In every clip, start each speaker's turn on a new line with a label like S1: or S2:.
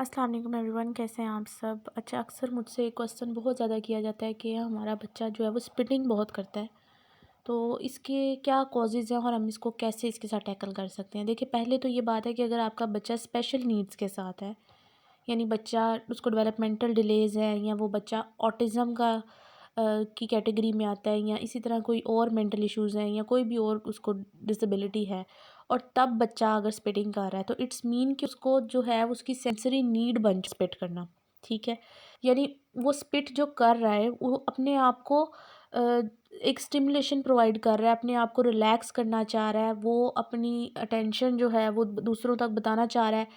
S1: अस्सलाम वालेकुम एवरीवन, कैसे हैं आप सब। अच्छा, अक्सर मुझसे एक क्वेश्चन बहुत ज़्यादा किया जाता है कि हमारा बच्चा जो है वो स्पिटिंग बहुत करता है, तो इसके क्या कॉजेज़ हैं और हम इसको कैसे इसके साथ टैकल कर सकते हैं। देखिए, पहले तो ये बात है कि अगर आपका बच्चा स्पेशल नीड्स के साथ है, यानी बच्चा उसको डेवलपमेंटल डिलेज़ है, या वो बच्चा ऑटिज़म की कैटेगरी में आता है, या इसी तरह कोई और मेंटल इश्यूज़ हैं, या कोई भी और उसको डिसेबिलिटी है, और तब बच्चा अगर स्पिटिंग कर रहा है, तो इट्स मीन कि उसको जो है उसकी सेंसरी नीड बन स्पिट करना। ठीक है, यानी वो स्पिट जो कर रहा है वो अपने आप को एक स्टिमुलेशन प्रोवाइड कर रहा है, अपने आप को रिलैक्स करना चाह रहा है, वो अपनी अटेंशन जो है वो दूसरों तक बताना चाह रहा है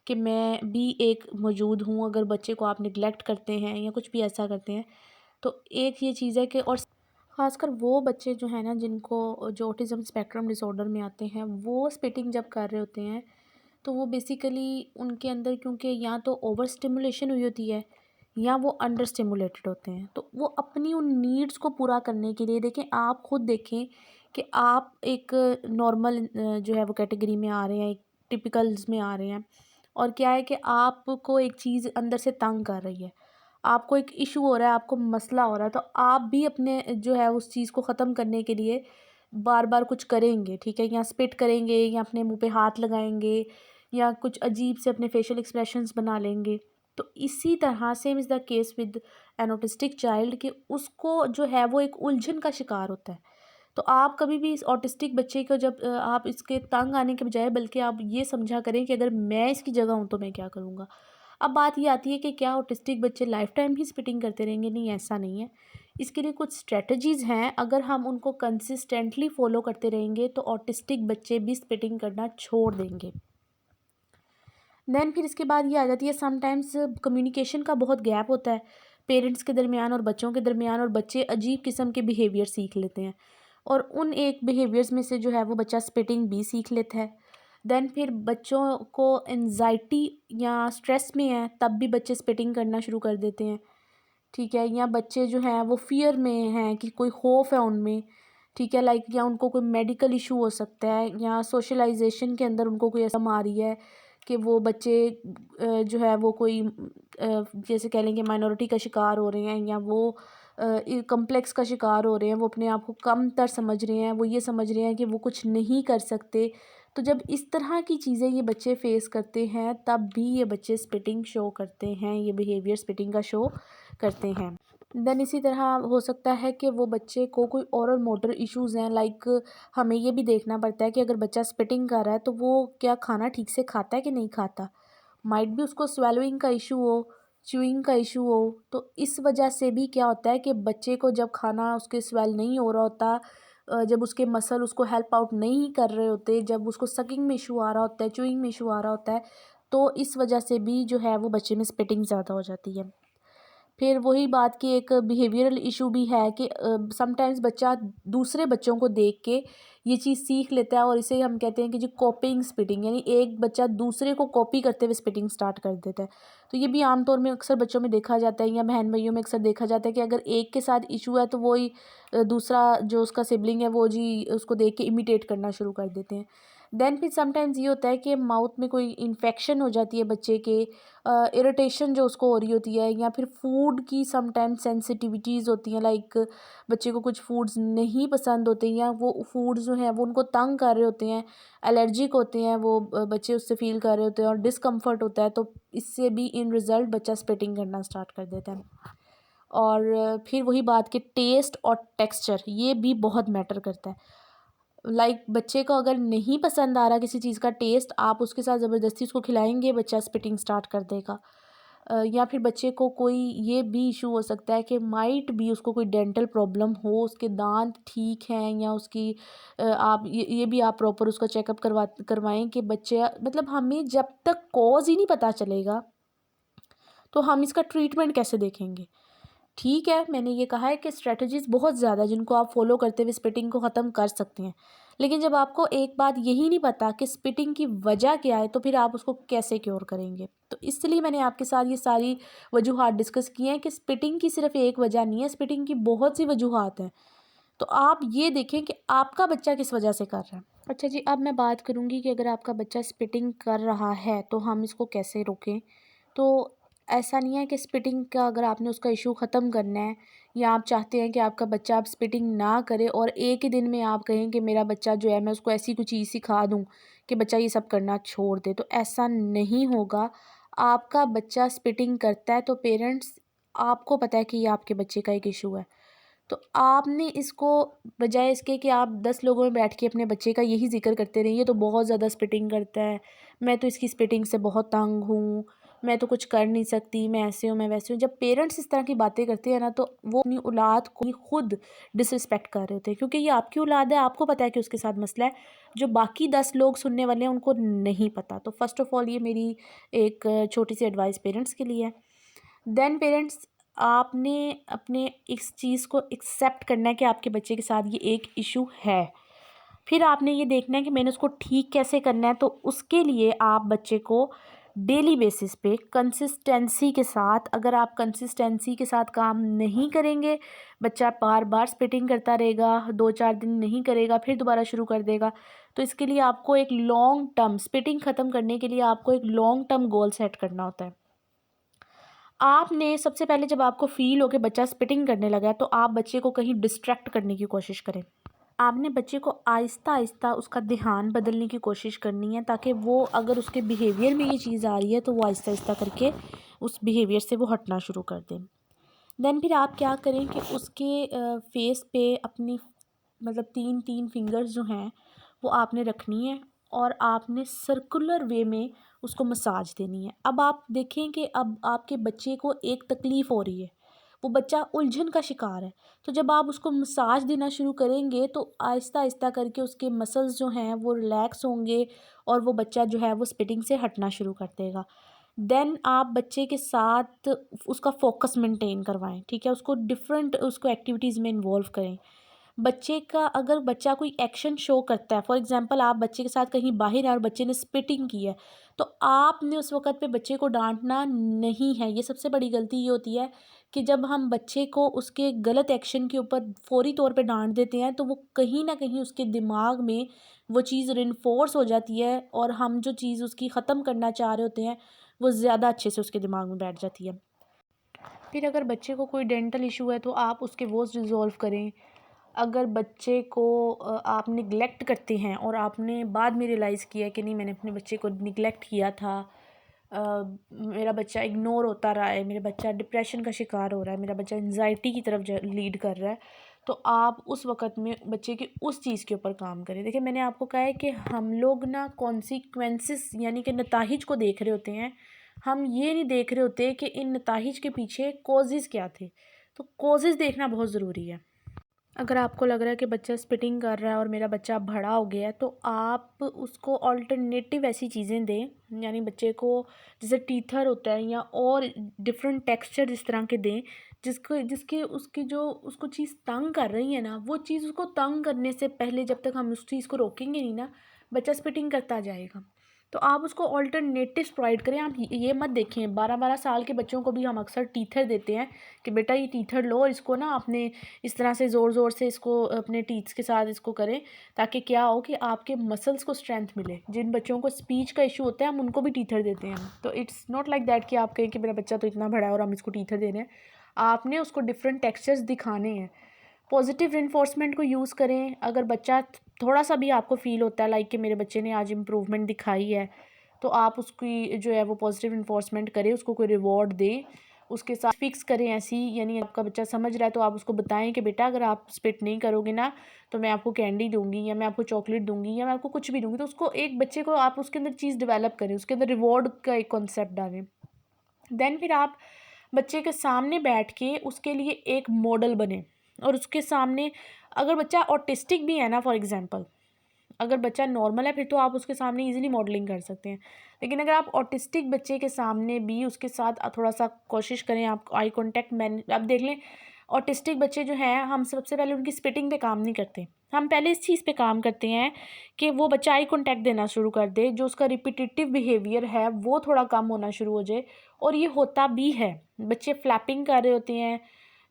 S1: कि मैं भी एक मौजूद हूँ। अगर बच्चे को आप निगलेक्ट करते हैं या कुछ भी ऐसा करते हैं, तो एक ये चीज़ है कि, और ख़ासकर वो बच्चे जो हैं ना, जिनको जो ऑटिज़म स्पेक्ट्रम डिसऑर्डर में आते हैं, वो स्पिटिंग जब कर रहे होते हैं, तो वो बेसिकली उनके अंदर, क्योंकि या तो ओवर स्टिमुलेशन हुई होती है या वो अंडर स्टिमुलेटेड होते हैं, तो वो अपनी उन नीड्स को पूरा करने के लिए, देखें आप खुद देखें कि आप एक नॉर्मल जो है वो कैटेगरी में आ रहे हैं, एक टिपिकल्स में आ रहे हैं, और क्या है कि आपको एक चीज़ अंदर से तंग कर रही है, आपको एक इशू हो रहा है, आपको मसला हो रहा है, तो आप भी अपने जो है उस चीज़ को ख़त्म करने के लिए बार बार कुछ करेंगे। ठीक है, या स्पिट करेंगे, या अपने मुंह पे हाथ लगाएंगे, या कुछ अजीब से अपने फेशियल एक्सप्रेशंस बना लेंगे। तो इसी तरह same is the case with an autistic child, कि उसको जो है वो एक उलझन का शिकार होता है। तो आप कभी भी इस ऑटिस्टिक बच्चे को जब आप इसके तंग आने के बजाय, बल्कि आप ये समझा करें कि अगर मैं इसकी जगह हूँ तो मैं क्या करूँगा। अब बात ये आती है कि क्या ऑटिस्टिक बच्चे लाइफ टाइम ही स्पिटिंग करते रहेंगे? नहीं, ऐसा नहीं है। इसके लिए कुछ स्ट्रेटजीज़ हैं, अगर हम उनको कंसिस्टेंटली फॉलो करते रहेंगे तो ऑटिस्टिक बच्चे भी स्पिटिंग करना छोड़ देंगे। देन फिर इसके बाद ये आ जाती है, समटाइम्स कम्युनिकेशन का बहुत गैप होता है पेरेंट्स के दरमियान और बच्चों के दरमियान, और बच्चे अजीब किस्म के बिहेवियर सीख लेते हैं, और उन एक बिहेवियर्स में से जो है वो बच्चा स्पिटिंग भी सीख लेता है। देन फिर बच्चों को एनजाइटी या स्ट्रेस में है, तब भी बच्चे स्पिटिंग करना शुरू कर देते हैं। ठीक है, या बच्चे जो हैं वो फ़ियर में हैं कि कोई खौफ है उनमें। ठीक है, लाइक, या उनको कोई मेडिकल इशू हो सकता है, या सोशलाइजेशन के अंदर उनको कोई ऐसा आ रही है कि वो बच्चे जो है वो कोई जैसे कह लें कि माइनॉरिटी का शिकार हो रहे हैं, या वो कम्प्लेक्स का शिकार हो रहे हैं, वो अपने आप को कम तर समझ रहे हैं, वो ये समझ रहे हैं कि वो कुछ नहीं कर सकते। तो जब इस तरह की चीज़ें ये बच्चे फेस करते हैं, तब भी ये बच्चे स्पिटिंग शो करते हैं, ये बिहेवियर स्पिटिंग का शो करते हैं। देन इसी तरह हो सकता है कि वो बच्चे को कोई ओरल मोटर इश्यूज़ हैं, लाइक हमें ये भी देखना पड़ता है कि अगर बच्चा स्पिटिंग कर रहा है तो वो क्या खाना ठीक से खाता है कि नहीं खाता। माइट भी उसको स्वेलोइंग का इशू हो, च्यूइंग का इशू हो, तो इस वजह से भी क्या होता है कि बच्चे को जब खाना उसके स्वेल नहीं हो रहा होता, जब उसके मसल उसको हेल्प आउट नहीं कर रहे होते, जब उसको सकिंग में इशू आ रहा होता है, च्यूइंग में इशू आ रहा होता है, तो इस वजह से भी जो है वो बच्चे में स्पिटिंग ज़्यादा हो जाती है। फिर वही बात कि एक बिहेवियरल इशू भी है कि समटाइम्स बच्चा दूसरे बच्चों को देख के ये चीज़ सीख लेता है, और इसे हम कहते हैं कि जो कॉपीइंग स्पिटिंग, यानी एक बच्चा दूसरे को कॉपी करते हुए स्पिटिंग स्टार्ट कर देता है। तो ये भी आमतौर में अक्सर बच्चों में देखा जाता है, या बहन भाइयों में अक्सर देखा जाता है कि अगर एक के साथ इशू है तो वही दूसरा जो उसका सिबलिंग है वो जी उसको देख के इमिटेट करना शुरू कर देते हैं। देन फिर समटाइम्स ये होता है कि माउथ में कोई इन्फेक्शन हो जाती है बच्चे के, इरिटेशन जो उसको हो रही होती है, या फिर फूड की समटाइम्स सेंसिटिविटीज़ होती हैं, लाइक बच्चे को कुछ फूड्स नहीं पसंद होते, या वो फूड्स जो हैं वो उनको तंग कर रहे होते हैं, एलर्जिक होते हैं, वो बच्चे उससे फील कर रहे होते हैं और डिस्कम्फर्ट होता है, तो इससे भी इन रिज़ल्ट बच्चा स्पिटिंग करना स्टार्ट कर देता है। और फिर वही बात कि टेस्ट और टेक्सचर ये भी बहुत मैटर करता है। लाइक बच्चे को अगर नहीं पसंद आ रहा किसी चीज़ का टेस्ट, आप उसके साथ ज़बरदस्ती उसको खिलाएंगे, बच्चा स्पिटिंग स्टार्ट कर देगा। या फिर बच्चे को कोई ये भी इशू हो सकता है कि माइट भी उसको कोई डेंटल प्रॉब्लम हो, उसके दांत ठीक हैं, या उसकी आप ये भी आप प्रॉपर उसका चेकअप करवाएं कि बच्चे, मतलब हमें जब तक कॉज ही नहीं पता चलेगा तो हम इसका ट्रीटमेंट कैसे देखेंगे। ठीक है, मैंने ये कहा है कि स्ट्रेटजीज़ बहुत ज़्यादा जिनको आप फॉलो करते हुए स्पिटिंग को ख़त्म कर सकते हैं, लेकिन जब आपको एक बात यही नहीं पता कि स्पिटिंग की वजह क्या है, तो फिर आप उसको कैसे क्योर करेंगे। तो इसलिए मैंने आपके साथ ये सारी वजूहात डिस्कस की हैं कि स्पिटिंग की सिर्फ एक वजह नहीं है, स्पिटिंग की बहुत सी वजूहात हैं। तो आप ये देखें कि आपका बच्चा किस वजह से कर रहा है। अच्छा जी, अब मैं बात करूँगी कि अगर आपका बच्चा स्पिटिंग कर रहा है तो हम इसको कैसे रोकें। तो ऐसा नहीं है कि स्पिटिंग का अगर आपने उसका इशू ख़त्म करना है या आप चाहते हैं कि आपका बच्चा अब स्पिटिंग ना करे और एक ही दिन में आप कहें कि मेरा बच्चा जो है मैं उसको ऐसी कुछ चीज़ सिखा दूँ कि बच्चा ये सब करना छोड़ दे, तो ऐसा नहीं होगा। आपका बच्चा स्पिटिंग करता है तो पेरेंट्स, आपको पता है कि ये आपके बच्चे का एक इशू है, तो आपने इसको, बजाय इसके कि आप 10 लोगों में बैठ के अपने बच्चे का यही ज़िक्र करते रहिए, तो बहुत ज़्यादा स्पिटिंग करता है, मैं तो इसकी स्पिटिंग से बहुत तंग हूँ, मैं तो कुछ कर नहीं सकती, मैं ऐसे हूँ, मैं वैसे हूँ। जब पेरेंट्स इस तरह की बातें करते हैं ना, तो वो अपनी औलाद को ही खुद डिसरिस्पेक्ट कर रहे होते हैं, क्योंकि ये आपकी औलाद है, आपको पता है कि उसके साथ मसला है, जो बाकी 10 लोग सुनने वाले हैं उनको नहीं पता। तो फर्स्ट ऑफ़ ऑल ये मेरी एक छोटी सी एडवाइस पेरेंट्स के लिए है। देन पेरेंट्स, आपने अपने इस चीज़ को एक्सेप्ट करना है कि आपके बच्चे के साथ ये एक इशू है। फिर आपने ये देखना है कि मैंने उसको ठीक कैसे करना है, तो उसके लिए आप बच्चे को डेली बेसिस पे कंसिस्टेंसी के साथ, अगर आप कंसिस्टेंसी के साथ काम नहीं करेंगे, बच्चा बार बार स्पिटिंग करता रहेगा, 2-4 दिन नहीं करेगा, फिर दोबारा शुरू कर देगा, तो इसके लिए आपको एक लॉन्ग टर्म स्पिटिंग ख़त्म करने के लिए आपको एक लॉन्ग टर्म गोल सेट करना होता है। आपने सबसे पहले, जब आपको फ़ील हो कि बच्चा स्पिटिंग करने लगा है, तो आप बच्चे को कहीं डिस्ट्रैक्ट करने की कोशिश करें। आपने बच्चे को आहिस्ता-आहिस्ता उसका ध्यान बदलने की कोशिश करनी है, ताकि वो, अगर उसके बिहेवियर में ये चीज़ आ रही है, तो वो आहिस्ता-आहिस्ता करके उस बिहेवियर से वो हटना शुरू कर दें। देन फिर आप क्या करें कि उसके फेस पे अपनी, मतलब 3-3 फिंगर्स जो हैं वो आपने रखनी है और आपने सर्कुलर वे में उसको मसाज देनी है। अब आप देखें कि अब आपके बच्चे को एक तकलीफ़ हो रही है, वो बच्चा उलझन का शिकार है, तो जब आप उसको मसाज देना शुरू करेंगे तो आहिस्ता-आहिस्ता करके उसके मसल्स जो हैं वो रिलैक्स होंगे और वो बच्चा जो है वो स्पिटिंग से हटना शुरू कर देगा। देन आप बच्चे के साथ उसका फ़ोकस मेंटेन करवाएँ, ठीक है? उसको डिफरेंट उसको एक्टिविटीज़ में इन्वॉल्व करें। बच्चे का, अगर बच्चा कोई एक्शन शो करता है, फॉर एग्ज़ाम्पल आप बच्चे के साथ कहीं बाहर हैं और बच्चे ने स्पिटिंग की है, तो आपने उस वक़्त पे बच्चे को डाँटना नहीं है। ये सबसे बड़ी गलती ये होती है कि जब हम बच्चे को उसके गलत एक्शन के ऊपर फ़ौरी तौर पे डाँट देते हैं, तो वो कहीं न कहीं उसके दिमाग में वो चीज़ रिइंफोर्स हो जाती है और हम जो चीज़ उसकी ख़त्म करना चाह रहे होते हैं, वो ज़्यादा अच्छे से उसके दिमाग में बैठ जाती है। फिर अगर बच्चे को कोई डेंटल इशू है, तो आप उसके वोज़ रिज़ॉल्व करें। अगर बच्चे को आप निग्लेक्ट करते हैं और आपने बाद में रियलाइज़ किया कि नहीं, मैंने अपने बच्चे को निग्लेक्ट किया था, मेरा बच्चा इग्नोर होता रहा है, मेरा बच्चा डिप्रेशन का शिकार हो रहा है, मेरा बच्चा एंजाइटी की तरफ लीड कर रहा है, तो आप उस वक़्त में बच्चे की उस चीज़ के ऊपर काम करें। देखिए, मैंने आपको कहा है कि हम लोग ना कॉन्सिक्वेंसेस यानी कि नताइज को देख रहे होते हैं, हम ये नहीं देख रहे होते कि इन नताइज के पीछे कॉजेज़ क्या थे। तो कॉजेज़ देखना बहुत ज़रूरी है। अगर आपको लग रहा है कि बच्चा स्पिटिंग कर रहा है और मेरा बच्चा बड़ा हो गया है, तो आप उसको अल्टरनेटिव ऐसी चीज़ें दें, यानी बच्चे को जैसे टीथर होता है या और डिफरेंट टेक्सचर इस तरह के दें, जिसको जिसके उसकी जो उसको चीज़ तंग कर रही है ना, वो चीज़ उसको तंग करने से पहले, जब तक हम उस चीज़ को रोकेंगे नहीं ना, बच्चा स्पिटिंग करता जाएगा। तो आप उसको अल्टरनेटिव्स प्रोवाइड करें। आप ये मत देखें, 12-12 साल के बच्चों को भी हम अक्सर टीथर देते हैं कि बेटा ये टीथर लो और इसको ना आपने इस तरह से ज़ोर-ज़ोर से इसको अपने टीथ्स के साथ इसको करें, ताकि क्या हो कि आपके मसल्स को स्ट्रेंथ मिले। जिन बच्चों को स्पीच का इशू होता है, हम उनको भी टीथर देते हैं। तो इट्स नॉट लाइक दैट कि आप कहें कि मेरा बच्चा तो इतना बड़ा है और हम इसको टीथर दे रहे हैं। आपने उसको डिफरेंट टेक्सचर्स दिखाने हैं। पॉजिटिव रिइंफोर्समेंट को यूज़ करें। अगर बच्चा थोड़ा सा भी आपको फ़ील होता है लाइक कि मेरे बच्चे ने आज इम्प्रूवमेंट दिखाई है, तो आप उसकी जो है वो पॉजिटिव रिइंफोर्समेंट करें, उसको कोई रिवॉर्ड दें, उसके साथ फिक्स करें ऐसी, यानी आपका बच्चा समझ रहा है तो आप उसको बताएं कि बेटा अगर आप स्पिट नहीं करोगे ना, तो मैं आपको कैंडी दूंगी या मैं आपको चॉकलेट दूंगी या मैं आपको कुछ भी दूंगी। तो उसको, एक बच्चे को आप उसके अंदर चीज़ डेवलप करें, उसके अंदर रिवॉर्ड का एक कॉन्सेप्ट डालें। देन फिर आप बच्चे के सामने बैठ के उसके लिए एक मॉडल बने और उसके सामने, अगर बच्चा ऑटिस्टिक भी है ना, फॉर एग्जांपल, अगर बच्चा नॉर्मल है फिर तो आप उसके सामने इजीली मॉडलिंग कर सकते हैं, लेकिन अगर आप ऑटिस्टिक बच्चे के सामने भी उसके साथ थोड़ा सा कोशिश करें, आप आई कांटेक्ट मैन, आप देख लें, ऑटिस्टिक बच्चे जो हैं, हम सबसे पहले उनकी स्पिटिंग पे काम नहीं करते, हम पहले इस चीज़ पे काम करते हैं कि वो बच्चा आई कांटेक्ट देना शुरू कर दे, जो उसका रिपीटेटिव बिहेवियर है वो थोड़ा कम होना शुरू हो जाए। और ये होता भी है, बच्चे फ्लैपिंग कर रहे होते हैं,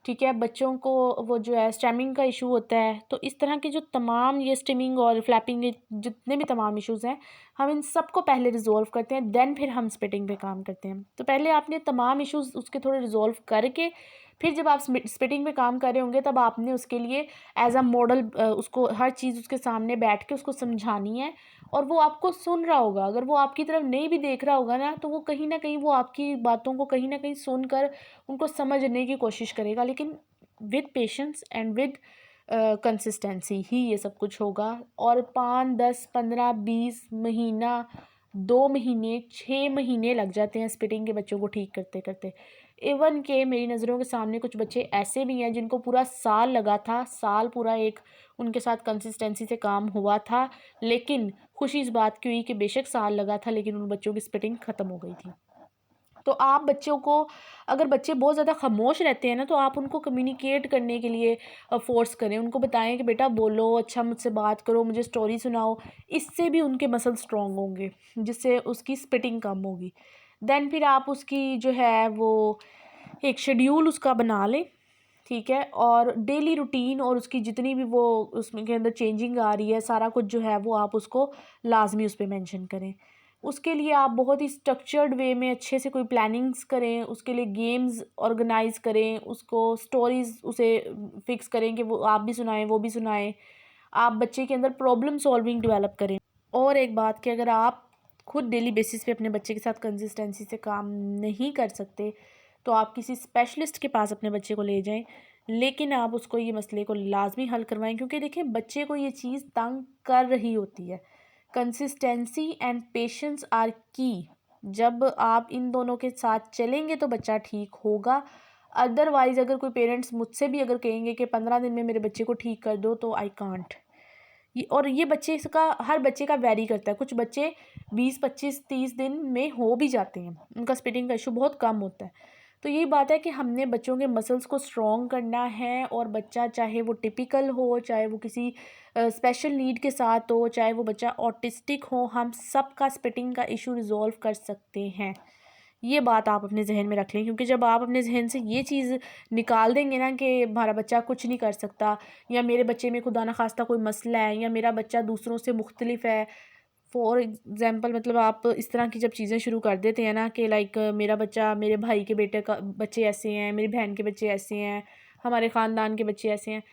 S1: ठीक है, बच्चों को वो जो है स्टेमिंग का इशू होता है। तो इस तरह के जो तमाम ये स्टिमिंग और फ्लैपिंग के जितने भी तमाम इश्यूज़ हैं, हम इन सब को पहले रिज़ॉल्व करते हैं, देन फिर हम स्पिटिंग पे काम करते हैं। तो पहले आपने तमाम इश्यूज़ उसके थोड़े रिज़ॉल्व करके फिर जब आप स्पिटिंग पे काम कर रहे होंगे, तब आपने उसके लिए एज़ अ मॉडल उसको हर चीज़ उसके सामने बैठ के उसको समझानी है, और वो आपको सुन रहा होगा। अगर वो आपकी तरफ नहीं भी देख रहा होगा ना, तो वो कहीं न कहीं वो आपकी बातों को कहीं न कहीं सुनकर उनको समझने की कोशिश करेगा। लेकिन with patience and with consistency ही ये सब कुछ होगा। और 5, 10, 15, 20 महीना, 2 महीने, 6 महीने लग जाते हैं स्पिटिंग के बच्चों को ठीक करते-करते। इवन के मेरी नज़रों के सामने कुछ बच्चे ऐसे भी हैं जिनको पूरा साल लगा था, साल पूरा एक उनके साथ कंसिस्टेंसी से काम हुआ था। लेकिन खुशी इस बात की हुई कि बेशक साल लगा था, लेकिन उन बच्चों की स्पिटिंग ख़त्म हो गई थी। तो आप बच्चों को, अगर बच्चे बहुत ज़्यादा खामोश रहते हैं ना, तो आप उनको कम्युनिकेट करने के लिए फ़ोर्स करें। उनको बताएं कि बेटा बोलो, अच्छा मुझसे बात करो, मुझे स्टोरी सुनाओ। इससे भी उनके मसल स्ट्रॉन्ग होंगे, जिससे उसकी स्पिटिंग कम होगी। देन फिर आप उसकी जो है वो एक शेड्यूल उसका बना लें, ठीक है? और डेली रूटीन और उसकी जितनी भी वो उसमें के अंदर चेंजिंग आ रही है, सारा कुछ जो है वो आप उसको लाज़मी उस पे मेंशन करें। उसके लिए आप बहुत ही स्ट्रक्चर्ड वे में अच्छे से कोई प्लानिंग्स करें, उसके लिए गेम्स ऑर्गेनाइज़ करें, उसको स्टोरीज़ उसे फिक्स करें कि वो आप भी सुनाएँ, वो भी सुनाएँ। आप बच्चे के अंदर प्रॉब्लम सॉल्विंग डेवलप करें। और एक बात कि अगर आप खुद डेली बेसिस पे अपने बच्चे के साथ कंसिस्टेंसी से काम नहीं कर सकते, तो आप किसी स्पेशलिस्ट के पास अपने बच्चे को ले जाएँ। लेकिन आप उसको ये मसले को लाज़मी हल करवाएँ, क्योंकि देखिए बच्चे को ये चीज़ तंग कर रही होती है। कंसिस्टेंसी एंड पेशेंस आर की। जब आप इन दोनों के साथ चलेंगे तो बच्चा ठीक होगा। अदरवाइज़ अगर कोई पेरेंट्स मुझसे भी अगर कहेंगे कि 15 दिन में मेरे बच्चे को ठीक कर दो, तो आई कांट। ये बच्चे इसका हर बच्चे का वैरी करता है। कुछ बच्चे 20, 25, 30 दिन में हो भी जाते हैं, उनका स्पिटिंग का इशू बहुत कम होता है। तो यही बात है कि हमने बच्चों के मसल्स को स्ट्रॉन्ग करना है, और बच्चा चाहे वो टिपिकल हो, चाहे वो किसी स्पेशल नीड के साथ हो, चाहे वो बच्चा ऑटिस्टिक हो, हम सब का स्पिटिंग का इशू रिजॉल्व कर सकते हैं। ये बात आप अपने ज़हन में रख लें, क्योंकि जब आप अपने ज़हन से ये चीज़ निकाल देंगे ना कि हमारा बच्चा कुछ नहीं कर सकता, या मेरे बच्चे में खुदा न खास्ता कोई मसला है, या मेरा बच्चा दूसरों से मुख्तलिफ है। फॉर एग्ज़ाम्पल मतलब आप इस तरह की जब चीज़ें शुरू कर देते हैं ना कि लाइक मेरा बच्चा, मेरे भाई के बेटे का बच्चे ऐसे हैं, मेरी बहन के बच्चे ऐसे हैं, हमारे ख़ानदान के बच्चे ऐसे हैं।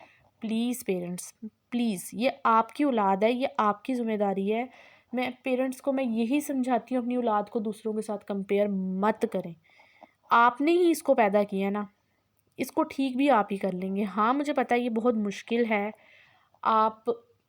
S1: प्लीज़ पेरेंट्स, प्लीज़, ये आपकी औलाद है, ये आपकी ज़िम्मेदारी है। मैं पेरेंट्स को मैं यही समझाती हूँ, अपनी औलाद को दूसरों के साथ कंपेयर मत करें। आपने ही इसको पैदा किया ना, इसको ठीक भी आप ही कर लेंगे। हाँ, मुझे पता है ये बहुत मुश्किल है। आप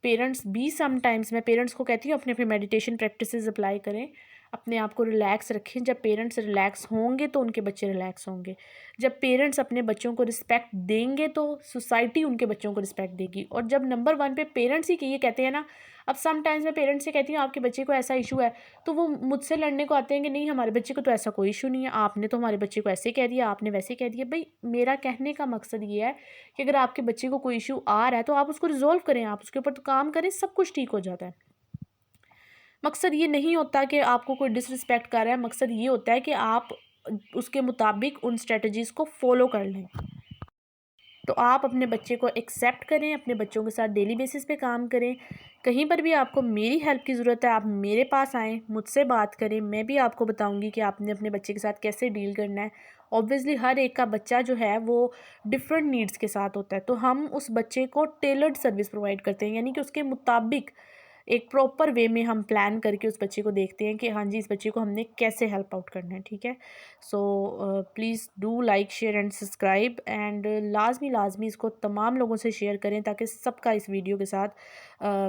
S1: पेरेंट्स भी समटाइम्स, मैं पेरेंट्स को कहती हूँ अपने अपने मेडिटेशन प्रैक्टिसेस अप्लाई करें, अपने आप को रिलैक्स रखें। जब पेरेंट्स रिलैक्स होंगे तो उनके बच्चे रिलैक्स होंगे। जब पेरेंट्स अपने बच्चों को रिस्पेक्ट देंगे तो सोसाइटी उनके बच्चों को रिस्पेक्ट देगी। और जब नंबर 1 पे पेरेंट्स ही ये कहते हैं ना, अब समटाइम्स मैं पेरेंट्स से कहती हूँ आपके बच्चे को ऐसा इशू है, तो वो मुझसे लड़ने को आते हैं कि नहीं हमारे बच्चे को तो ऐसा कोई इशू नहीं है, आपने तो हमारे बच्चे को ऐसे कह दिया, आपने वैसे कह दिया। भाई मेरा कहने का मकसद ये है कि अगर आपके बच्चे को कोई इशू आ रहा है तो आप उसको रिजॉल्व करें, आप उसके ऊपर तो काम करें, सब कुछ ठीक हो जाता है। मकसद ये नहीं होता कि आपको कोई डिसरिस्पेक्ट कर रहा है, मकसद ये होता है कि आप उसके मुताबिक उन स्ट्रेटजीज़ को फॉलो कर लें। तो आप अपने बच्चे को एक्सेप्ट करें, अपने बच्चों के साथ डेली बेसिस पे काम करें। कहीं पर भी आपको मेरी हेल्प की ज़रूरत है, आप मेरे पास आएँ, मुझसे बात करें, मैं भी आपको बताऊँगी कि आपने अपने बच्चे के साथ कैसे डील करना है। ऑब्वियसली हर एक का बच्चा जो है वो डिफरेंट नीड्स के साथ होता है, तो हम उस बच्चे को टेलर्ड सर्विस प्रोवाइड करते हैं, यानी कि उसके मुताबिक एक प्रॉपर वे में हम प्लान करके उस बच्चे को देखते हैं कि हाँ जी, इस बच्चे को हमने कैसे हेल्प आउट करना है, ठीक है? So please do like, share and subscribe, and लाजमी इसको तमाम लोगों से शेयर करें, ताकि सबका इस वीडियो के साथ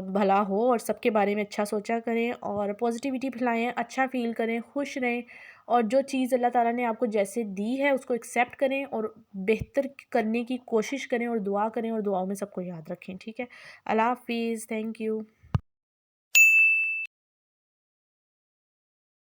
S1: भला हो, और सबके बारे में अच्छा सोचा करें और पॉजिटिविटी फैलाएं, अच्छा फील करें, खुश रहें, और जो चीज़ अल्लाह ताला ने आपको जैसे दी है उसको एक्सेप्ट करें और बेहतर करने की कोशिश करें, और दुआ करें, और दुआओं में सबको याद रखें, ठीक है? अल्लाह हाफिज़, थैंक यू।